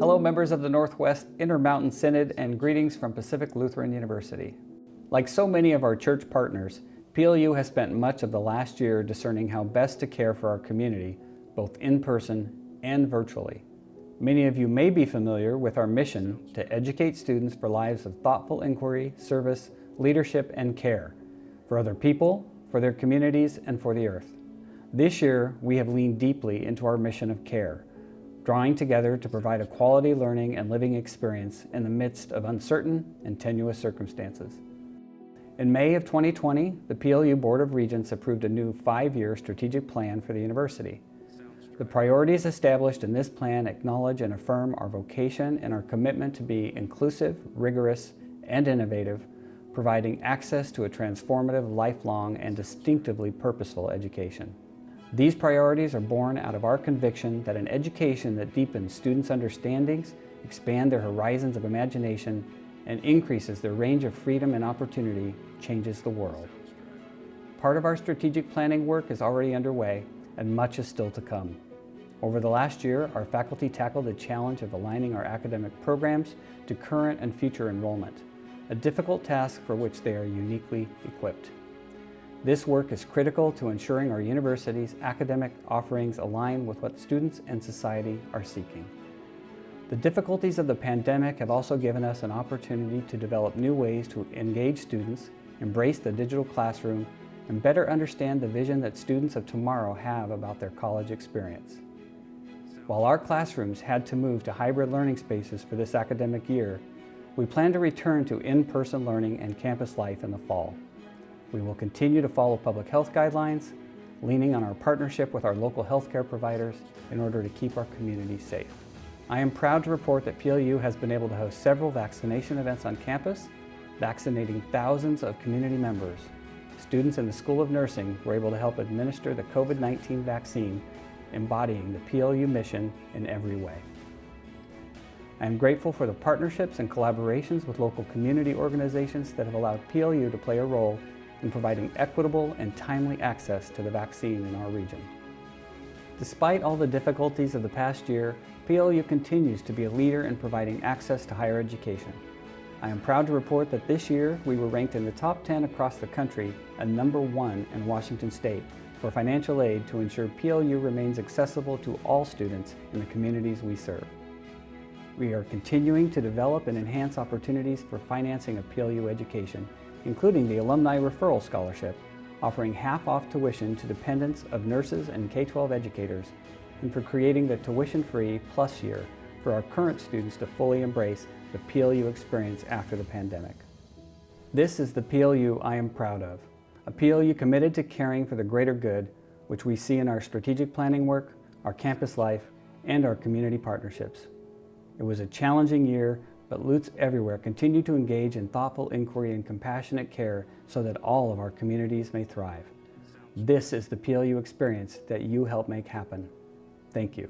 Hello, members of the Northwest Intermountain Synod, and greetings from Pacific Lutheran University. Like so many of our church partners, PLU has spent much of the last year discerning how best to care for our community, both in person and virtually. Many of you may be familiar with our mission to educate students for lives of thoughtful inquiry, service, leadership, and care for other people, for their communities, and for the earth. This year, we have leaned deeply into our mission of care, drawing together to provide a quality learning and living experience in the midst of uncertain and tenuous circumstances. In May of 2020, the PLU Board of Regents approved a new 5-year strategic plan for the university. The priorities established in this plan acknowledge and affirm our vocation and our commitment to be inclusive, rigorous, and innovative, providing access to a transformative, lifelong, and distinctively purposeful education. These priorities are born out of our conviction that an education that deepens students' understandings, expands their horizons of imagination, and increases their range of freedom and opportunity changes the world. Part of our strategic planning work is already underway, and much is still to come. Over the last year, our faculty tackled the challenge of aligning our academic programs to current and future enrollment, a difficult task for which they are uniquely equipped. This work is critical to ensuring our university's academic offerings align with what students and society are seeking. The difficulties of the pandemic have also given us an opportunity to develop new ways to engage students, embrace the digital classroom, and better understand the vision that students of tomorrow have about their college experience. While our classrooms had to move to hybrid learning spaces for this academic year, we plan to return to in-person learning and campus life in the fall. We will continue to follow public health guidelines, leaning on our partnership with our local healthcare providers in order to keep our community safe. I am proud to report that PLU has been able to host several vaccination events on campus, vaccinating thousands of community members. Students in the School of Nursing were able to help administer the COVID-19 vaccine, embodying the PLU mission in every way. I am grateful for the partnerships and collaborations with local community organizations that have allowed PLU to play a role in providing equitable and timely access to the vaccine in our region. Despite all the difficulties of the past year, PLU continues to be a leader in providing access to higher education. I am proud to report that this year we were ranked in the top 10 across the country and #1 in Washington State for financial aid to ensure PLU remains accessible to all students in the communities we serve. We are continuing to develop and enhance opportunities for financing of PLU education, including the Alumni Referral Scholarship, offering half-off tuition to dependents of nurses and K-12 educators, and for creating the tuition-free plus year for our current students to fully embrace the PLU experience after the pandemic. This is the PLU I am proud of, a PLU committed to caring for the greater good, which we see in our strategic planning work, our campus life, and our community partnerships. It was a challenging year, but Lutz everywhere continue to engage in thoughtful inquiry and compassionate care so that all of our communities may thrive. This is the PLU experience that you help make happen. Thank you.